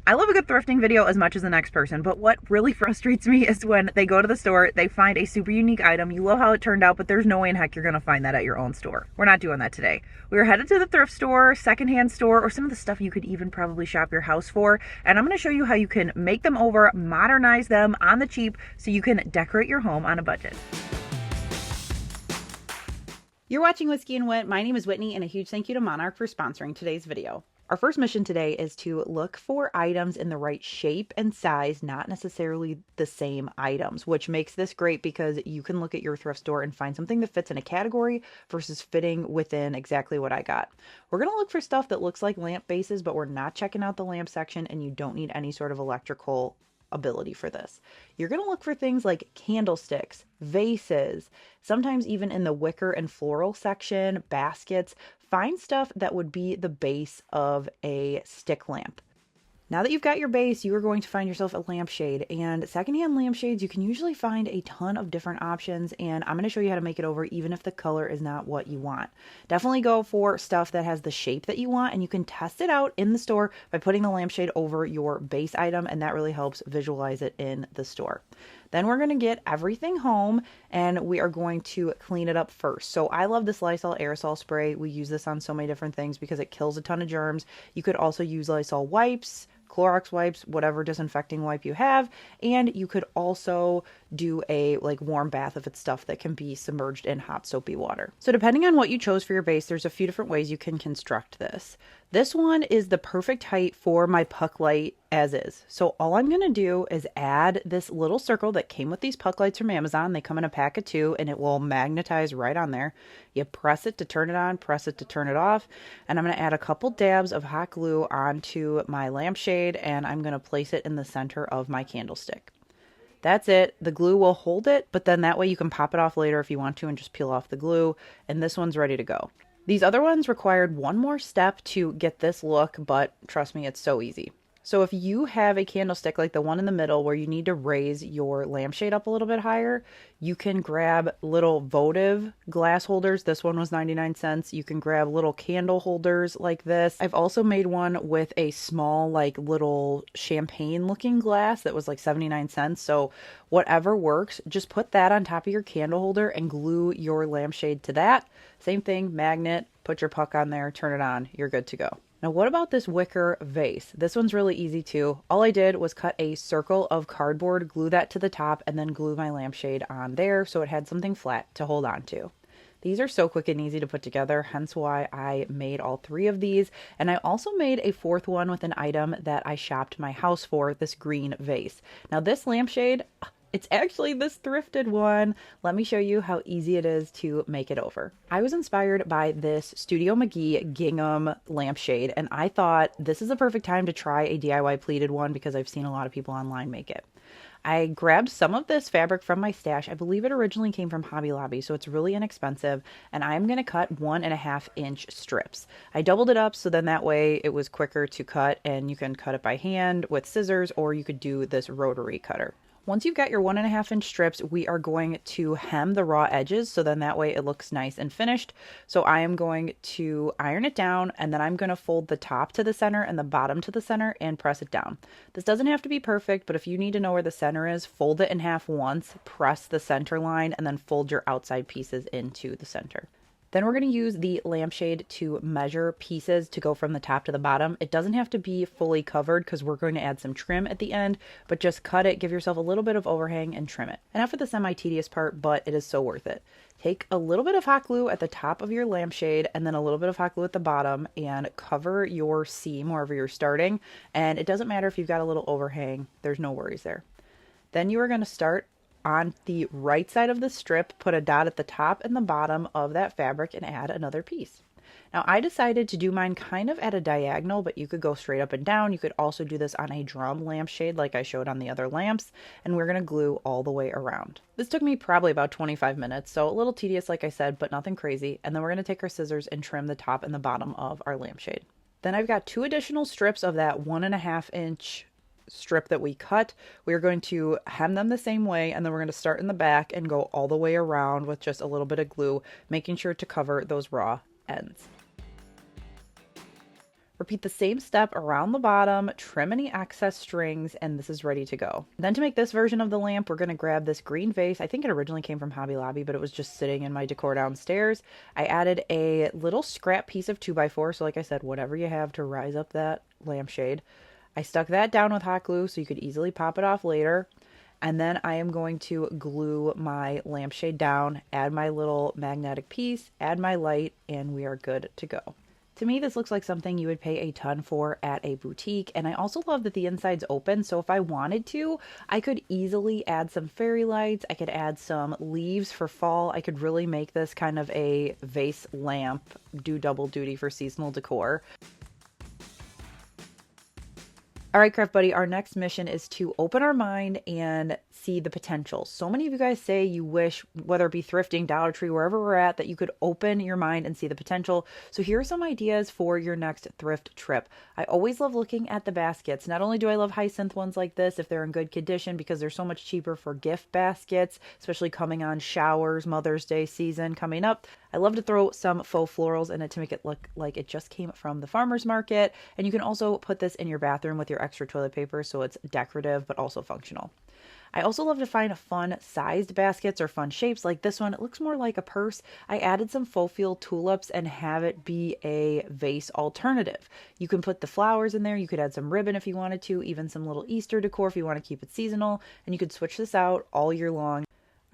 I love a good thrifting video as much as the next person, but what really frustrates me is when they go to the store, they find a super unique item, you love how it turned out, but there's no way in heck you're gonna find that at your own store. We're not doing that today. We were headed to the thrift store, secondhand store, or some of the stuff you could even probably shop your house for, and I'm gonna show you how you can make them over, modernize them on the cheap, so you can decorate your home on a budget. You're watching Whiskey and Wit. My name is Whitney, and a huge thank you to Monarch for sponsoring today's video. Our first mission today is to look for items in the right shape and size, not necessarily the same items, which makes this great because you can look at your thrift store and find something that fits in a category versus fitting within exactly what I got. We're going to look for stuff that looks like lamp bases, but we're not checking out the lamp section, and you don't need any sort of electrical ability for this. You're going to look for things like candlesticks, vases, sometimes even in the wicker and floral section, baskets. Find stuff that would be the base of a stick lamp. Now that you've got your base, you are going to find yourself a lampshade, and secondhand lampshades, you can usually find a ton of different options, and I'm going to show you how to make it over even if the color is not what you want. Definitely go for stuff that has the shape that you want, and you can test it out in the store by putting the lampshade over your base item, and that really helps visualize it in the store. Then we're going to get everything home and we are going to clean it up first. So I love this Lysol aerosol spray. We use this on so many different things because it kills a ton of germs. You could also use Lysol wipes, Clorox wipes, whatever disinfecting wipe you have. And you could also do a warm bath if it's stuff that can be submerged in hot soapy water. So depending on what you chose for your base, there's a few different ways you can construct this. This one is the perfect height for my puck light as is. So all I'm going to do is add this little circle that came with these puck lights from Amazon. They come in a pack of 2 and it will magnetize right on there. You press it to turn it on, press it to turn it off. And I'm going to add a couple dabs of hot glue onto my lampshade and I'm going to place it in the center of my candlestick. That's it. The glue will hold it, but then that way you can pop it off later if you want to and just peel off the glue. And this one's ready to go. These other ones required one more step to get this look, but trust me, it's so easy. So if you have a candlestick like the one in the middle where you need to raise your lampshade up a little bit higher, you can grab little votive glass holders. This one was 99 cents. You can grab little candle holders like this. I've also made one with a small little champagne looking glass that was 79 cents. So whatever works, just put that on top of your candle holder and glue your lampshade to that. Same thing, magnet, put your puck on there, turn it on, you're good to go. Now, what about this wicker vase? This one's really easy too. All I did was cut a circle of cardboard, glue that to the top, and then glue my lampshade on there so it had something flat to hold on to. These are so quick and easy to put together, hence why I made all 3 of these. And I also made a 4th one with an item that I shopped my house for, this green vase. Now, this lampshade, it's actually this thrifted one. Let me show you how easy it is to make it over. I was inspired by this Studio McGee gingham lampshade, and I thought this is a perfect time to try a DIY pleated one because I've seen a lot of people online make it. I grabbed some of this fabric from my stash. I believe it originally came from Hobby Lobby, so it's really inexpensive, and I'm going to cut 1.5 inch strips. I doubled it up so then that way it was quicker to cut, and you can cut it by hand with scissors, or you could do this rotary cutter. Once you've got your 1.5 inch strips, we are going to hem the raw edges so then that way it looks nice and finished. So I am going to iron it down and then I'm going to fold the top to the center and the bottom to the center and press it down. This doesn't have to be perfect, but if you need to know where the center is, fold it in half once, press the center line, and then fold your outside pieces into the center. Then we're going to use the lampshade to measure pieces to go from the top to the bottom. It doesn't have to be fully covered because we're going to add some trim at the end, but just cut it, give yourself a little bit of overhang and trim it. And now for the semi-tedious part, but it is so worth it. Take a little bit of hot glue at the top of your lampshade and then a little bit of hot glue at the bottom and cover your seam wherever you're starting. And it doesn't matter if you've got a little overhang, there's no worries there. Then you are going to start on the right side of the strip, put a dot at the top and the bottom of that fabric and add another piece. Now I decided to do mine kind of at a diagonal, but you could go straight up and down. You could also do this on a drum lampshade like I showed on the other lamps, and we're going to glue all the way around. This took me probably about 25 minutes, so a little tedious like I said, but nothing crazy. And then we're going to take our scissors and trim the top and the bottom of our lampshade. Then I've got 2 additional strips of that 1.5 inch strip that we cut. We are going to hem them the same way, and then we're going to start in the back and go all the way around with just a little bit of glue, making sure to cover those raw ends. Repeat the same step around the bottom, trim any excess strings, and this is ready to go. Then to make this version of the lamp, we're going to grab this green vase. I think it originally came from Hobby Lobby, but it was just sitting in my decor downstairs. I added a little scrap piece of 2x4, so like I said, whatever you have to rise up that lampshade. I stuck that down with hot glue so you could easily pop it off later. And then I am going to glue my lampshade down, add my little magnetic piece, add my light, and we are good to go. To me, this looks like something you would pay a ton for at a boutique, and I also love that the inside's open, so if I wanted to, I could easily add some fairy lights, I could add some leaves for fall, I could really make this kind of a vase lamp, do double duty for seasonal decor. All right, Craft Buddy, our next mission is to open our mind and see the potential. So many of you guys say you wish, whether it be thrifting, Dollar Tree, wherever we're at, that you could open your mind and see the potential. So here are some ideas for your next thrift trip. I always love looking at the baskets. Not only do I love hyacinth ones like this if they're in good condition because they're so much cheaper for gift baskets, especially coming on showers, Mother's Day season coming up. I love to throw some faux florals in it to make it look like it just came from the farmer's market. And you can also put this in your bathroom with your extra toilet paper so it's decorative but also functional. I also love to find fun sized baskets or fun shapes like this one. It looks more like a purse. I added some faux field tulips and have it be a vase alternative. You can put the flowers in there. You could add some ribbon if you wanted to, even some little Easter decor if you want to keep it seasonal. And you could switch this out all year long.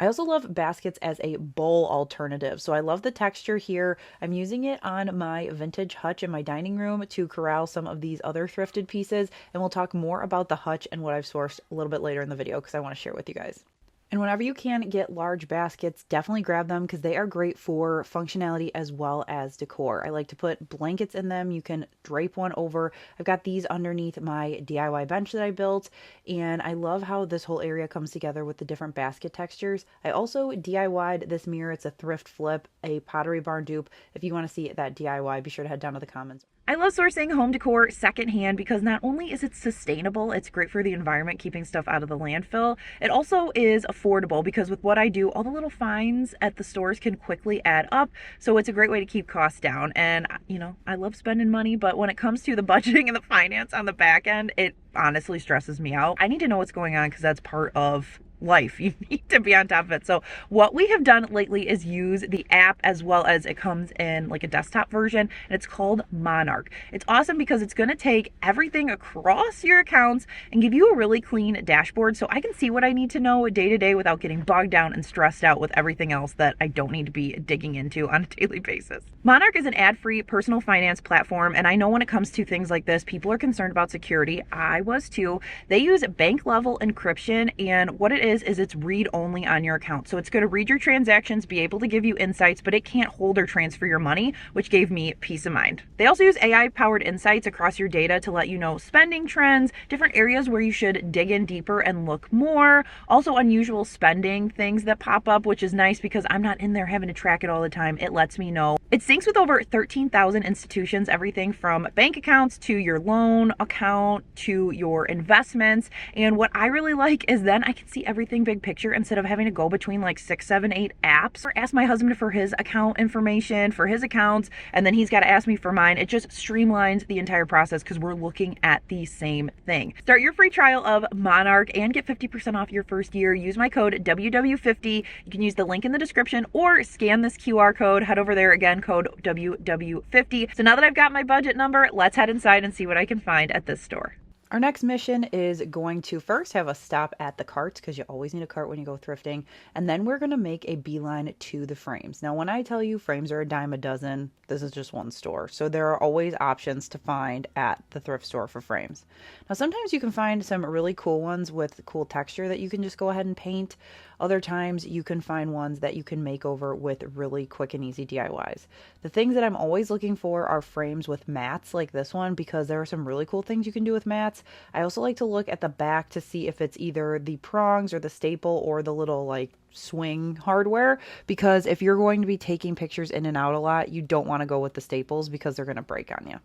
I also love baskets as a bowl alternative. So I love the texture here. I'm using it on my vintage hutch in my dining room to corral some of these other thrifted pieces. And we'll talk more about the hutch and what I've sourced a little bit later in the video because I want to share with you guys. And whenever you can get large baskets, definitely grab them because they are great for functionality as well as decor. I like to put blankets in them. You can drape one over. I've got these underneath my DIY bench that I built, and I love how this whole area comes together with the different basket textures. I also DIY'd this mirror. It's a thrift flip, a Pottery barn dupe. If you want to see that DIY, be sure to head down to the comments. I love sourcing home decor secondhand because not only is it sustainable, it's great for the environment, keeping stuff out of the landfill. It also is affordable because with what I do, all the little finds at the stores can quickly add up. So it's a great way to keep costs down. And, you know, I love spending money, but when it comes to the budgeting and the finance on the back end, it honestly stresses me out. I need to know what's going on because that's part of life. You need to be on top of it. So what we have done lately is use the app as well as it comes in like a desktop version, and it's called Monarch. It's awesome because it's going to take everything across your accounts and give you a really clean dashboard so I can see what I need to know day to day without getting bogged down and stressed out with everything else that I don't need to be digging into on a daily basis. Monarch is an ad-free personal finance platform, and I know when it comes to things like this, people are concerned about security. I was too. They use bank level encryption, and what it is it's read only on your account. So it's going to read your transactions, be able to give you insights, but it can't hold or transfer your money, which gave me peace of mind. They also use AI powered insights across your data to let you know spending trends, different areas where you should dig in deeper and look more, also unusual spending things that pop up, which is nice because I'm not in there having to track it all the time. It lets me know. It syncs with over 13,000 institutions, everything from bank accounts to your loan account to your investments. And what I really like is then I can see everything big picture instead of having to go between like 6, 7, 8 apps or ask my husband for his account information for his accounts and then he's got to ask me for mine. It just streamlines the entire process because we're looking at the same thing. Start your free trial of Monarch and get 50% off your first year. Use my code WW50. You can use the link in the description or scan this QR code. Head over there again, code WW50. So now that I've got my budget number, let's head inside and see what I can find at this store. Our next mission is going to first have us stop at the carts because you always need a cart when you go thrifting. And then we're going to make a beeline to the frames. Now, when I tell you frames are a dime a dozen, this is just one store. So there are always options to find at the thrift store for frames. Now, sometimes you can find some really cool ones with cool texture that you can just go ahead and paint. Other times you can find ones that you can make over with really quick and easy DIYs. The things that I'm always looking for are frames with mats like this one because there are some really cool things you can do with mats. I also like to look at the back to see if it's either the prongs or the staple or the little like swing hardware, because if you're going to be taking pictures in and out a lot, you don't want to go with the staples because they're going to break on you.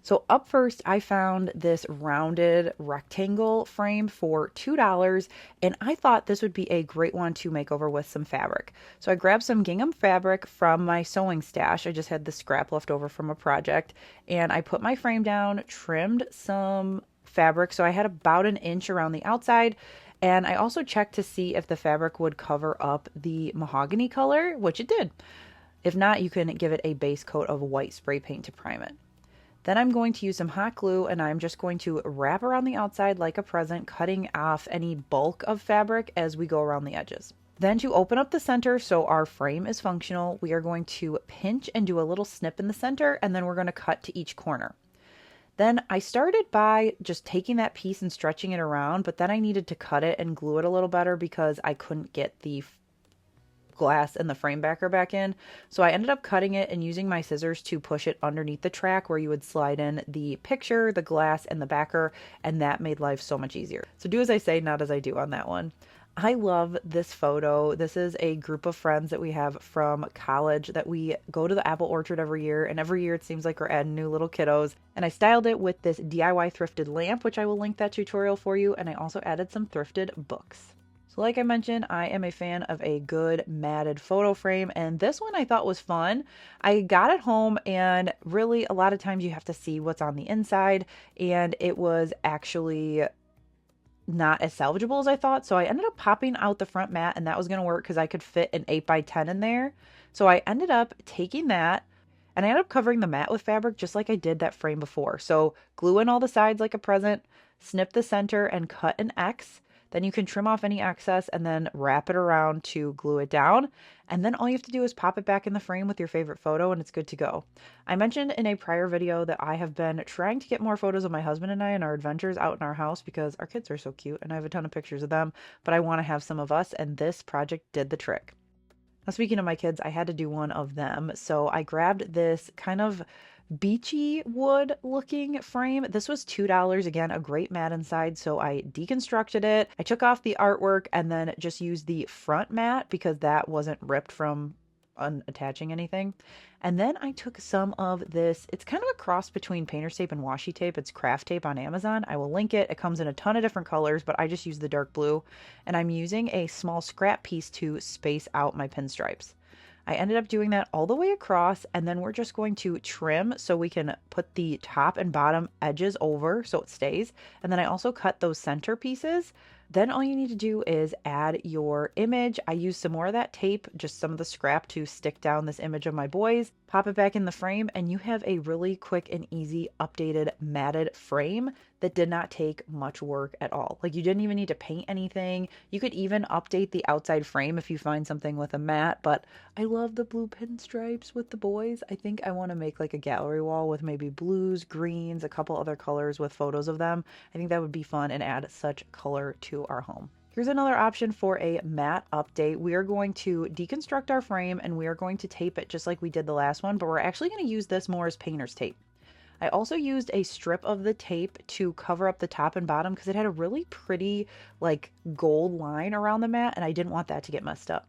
So up first, I found this rounded rectangle frame for $2, and I thought this would be a great one to make over with some fabric. So I grabbed some gingham fabric from my sewing stash. I just had the scrap left over from a project, and I put my frame down, trimmed some fabric, so I had about an inch around the outside, and I also checked to see if the fabric would cover up the mahogany color, which it did. If not, you can give it a base coat of white spray paint to prime it. Then I'm going to use some hot glue, and I'm just going to wrap around the outside like a present, cutting off any bulk of fabric as we go around the edges. Then to open up the center so our frame is functional, we are going to pinch and do a little snip in the center, and then we're going to cut to each corner. Then I started by just taking that piece and stretching it around, but then I needed to cut it and glue it a little better because I couldn't get the glass and the frame backer back in. So I ended up cutting it and using my scissors to push it underneath the track where you would slide in the picture, the glass, and the backer, and that made life so much easier. So do as I say, not as I do on that one. I love this photo. This is a group of friends that we have from college that we go to the apple orchard every year, and every year it seems like we're adding new little kiddos. And I styled it with this DIY thrifted lamp, which I will link that tutorial for you, and I also added some thrifted books. So like I mentioned, I am a fan of a good matted photo frame, and this one I thought was fun. I got it home, and really a lot of times you have to see what's on the inside, and it was actually not as salvageable as I thought. So I ended up popping out the front mat, and that was going to work because I could fit an 8x10 in there. So I ended up taking that, and I ended up covering the mat with fabric just like I did that frame before. So glue in all the sides like a present, snip the center, and cut an X. Then you can trim off any excess and then wrap it around to glue it down. And then all you have to do is pop it back in the frame with your favorite photo, and it's good to go. I mentioned in a prior video that I have been trying to get more photos of my husband and I and our adventures out in our house because our kids are so cute and I have a ton of pictures of them, but I want to have some of us, and this project did the trick. Now, speaking of my kids, I had to do one of them. So I grabbed this kind of beachy wood looking frame. This was $2. Again, a great mat inside. So I deconstructed it. I took off the artwork and then just used the front mat because that wasn't ripped from unattaching anything. And then I took some of this, it's kind of a cross between painter's tape and washi tape. It's craft tape on Amazon. I will link it. It comes in a ton of different colors, but I just use the dark blue, and I'm using a small scrap piece to space out my pinstripes. I ended up doing that all the way across, and then we're just going to trim so we can put the top and bottom edges over so it stays. And then I also cut those center pieces. Then all you need to do is add your image. I used some more of that tape, just some of the scrap to stick down this image of my boys, pop it back in the frame, and you have a really quick and easy updated matted frame that did not take much work at all. Like, you didn't even need to paint anything. You could even update the outside frame if you find something with a matte, but I love the blue pinstripes with the boys. I think I want to make like a gallery wall with maybe blues, greens, a couple other colors with photos of them. I think that would be fun and add such color to our home. Here's another option for a matte update. We are going to deconstruct our frame and we are going to tape it just like we did the last one, but we're actually going to use this more as painter's tape. I also used a strip of the tape to cover up the top and bottom because it had a really pretty like gold line around the mat and I didn't want that to get messed up.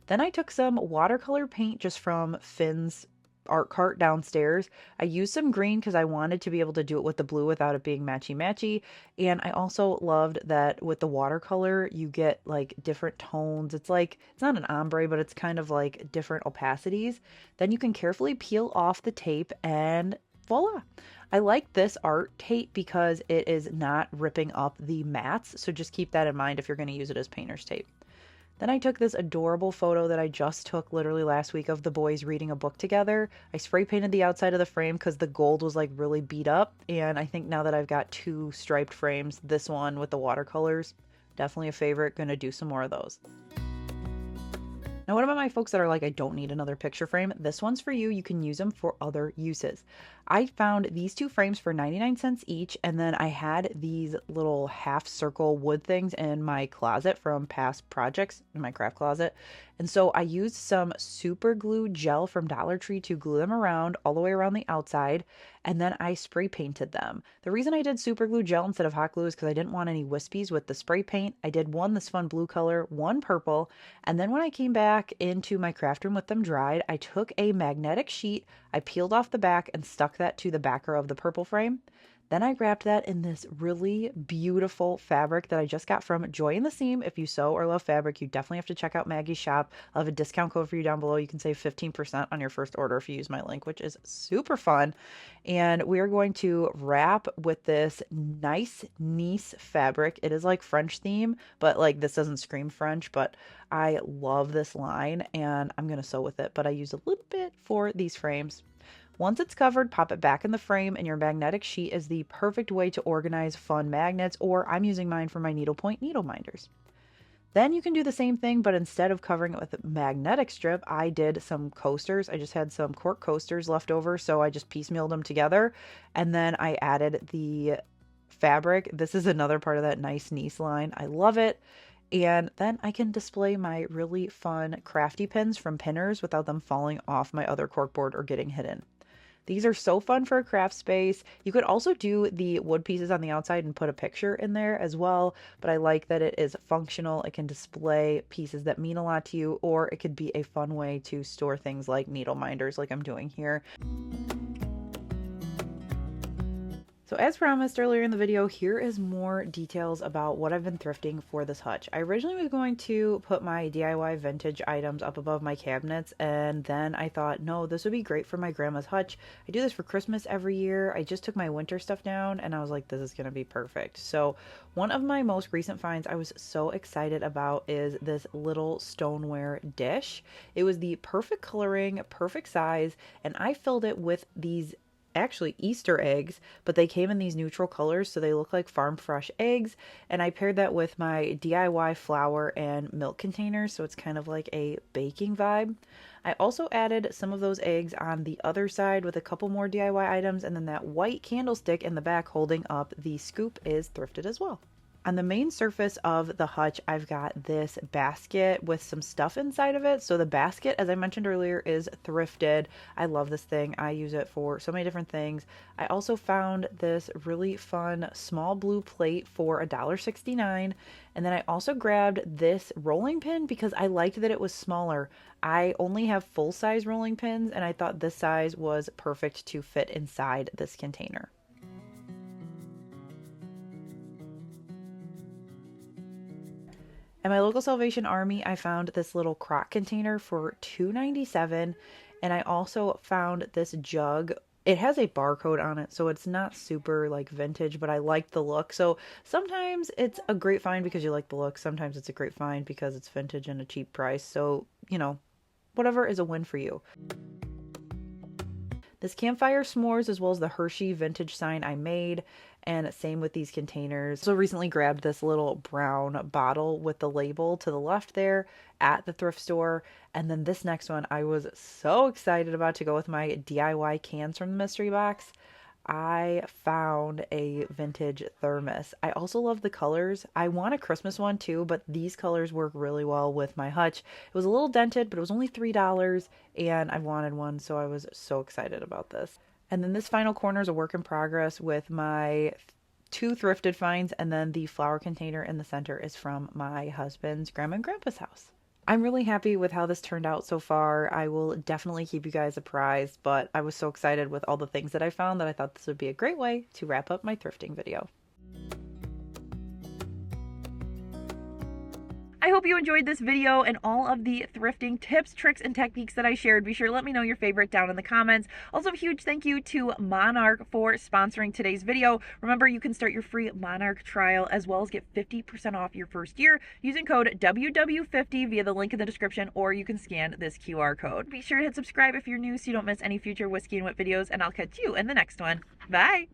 Then I took some watercolor paint just from Finn's art cart downstairs. I used some green because I wanted to be able to do it with the blue without it being matchy. And I also loved that with the watercolor, you get like different tones. It's like, it's not an ombre, but it's kind of like different opacities. Then you can carefully peel off the tape and voila. I like this art tape because it is not ripping up the mats. So just keep that in mind if you're going to use it as painter's tape. Then I took this adorable photo that I just took literally last week of the boys reading a book together. I spray painted the outside of the frame because the gold was like really beat up. And I think now that I've got two striped frames, this one with the watercolors, definitely a favorite. Gonna do some more of those. Now, what about my folks that are like, I don't need another picture frame? This one's for you. You can use them for other uses. I found these two frames for 99 cents each, and then I had these little half circle wood things in my closet from past projects in my craft closet. And so I used some super glue gel from Dollar Tree to glue them around all the way around the outside, and then I spray painted them. The reason I did super glue gel instead of hot glue is because I didn't want any wispies with the spray paint. I did one this fun blue color, one purple, and then when I came back into my craft room with them dried, I took a magnetic sheet, I peeled off the back and stuck stuck that to the backer of the purple frame. Then I wrapped that in this really beautiful fabric that I just got from Joy in the Seam. If you sew or love fabric, you definitely have to check out Maggie's shop. I'll have a discount code for you down below. You can save 15% on your first order if you use my link, which is super fun. And we are going to wrap with this nice Nice fabric. It is like French theme, but like this doesn't scream French, but I love this line and I'm going to sew with it, but I use a little bit for these frames. Once it's covered, pop it back in the frame, and your magnetic sheet is the perfect way to organize fun magnets, or I'm using mine for my needlepoint needle minders. Then you can do the same thing, but instead of covering it with a magnetic strip, I did some coasters. I just had some cork coasters left over, so I just piecemealed them together, and then I added the fabric. This is another part of that nice Nice line. I love it. And then I can display my really fun crafty pins from pinners without them falling off my other corkboard or getting hidden. These are so fun for a craft space. You could also do the wood pieces on the outside and put a picture in there as well, but I like that it is functional. It can display pieces that mean a lot to you, or it could be a fun way to store things like needle minders like I'm doing here. So as promised earlier in the video, here is more details about what I've been thrifting for this hutch. I originally was going to put my DIY vintage items up above my cabinets, and then I thought, no, this would be great for my grandma's hutch. I do this for Christmas every year. I just took my winter stuff down, and I was like, this is going to be perfect. So one of my most recent finds I was so excited about is this little stoneware dish. It was the perfect coloring, perfect size, and I filled it with these actually Easter eggs, but they came in these neutral colors, so they look like farm fresh eggs, and I paired that with my DIY flour and milk containers, so it's kind of like a baking vibe. I also added some of those eggs on the other side with a couple more DIY items, and then that white candlestick in the back holding up the scoop is thrifted as well. On the main surface of the hutch, I've got this basket with some stuff inside of it. So the basket, as I mentioned earlier, is thrifted. I love this thing. I use it for so many different things. I also found this really fun small blue plate for $1.69. And then I also grabbed this rolling pin because I liked that it was smaller. I only have full-size rolling pins, and I thought this size was perfect to fit inside this container. At my local Salvation Army, I found this little crock container for $2.97, and I also found this jug. It has a barcode on it, so it's not super like vintage, but I liked the look. So sometimes it's a great find because you like the look. Sometimes it's a great find because it's vintage and a cheap price. So, you know, whatever is a win for you. This campfire s'mores, as well as the Hershey vintage sign I made, and same with these containers. So recently grabbed this little brown bottle with the label to the left there at the thrift store. And then this next one I was so excited about to go with my DIY cans from the mystery box. I found a vintage thermos. I also love the colors. I want a Christmas one too, but these colors work really well with my hutch. It was a little dented, but it was only $3 and I wanted one, so I was so excited about this. And then this final corner is a work in progress with my 2 thrifted finds, and then the flower container in the center is from my husband's grandma and grandpa's house. I'm really happy with how this turned out so far. I will definitely keep you guys apprised, but I was so excited with all the things that I found that I thought this would be a great way to wrap up my thrifting video. I hope you enjoyed this video and all of the thrifting tips, tricks, and techniques that I shared. Be sure to let me know your favorite down in the comments. Also, a huge thank you to Monarch for sponsoring today's video. Remember, you can start your free Monarch trial as well as get 50% off your first year using code WW50 via the link in the description, or you can scan this QR code. Be sure to hit subscribe if you're new so you don't miss any future Whiskey and Whit videos, and I'll catch you in the next one. Bye!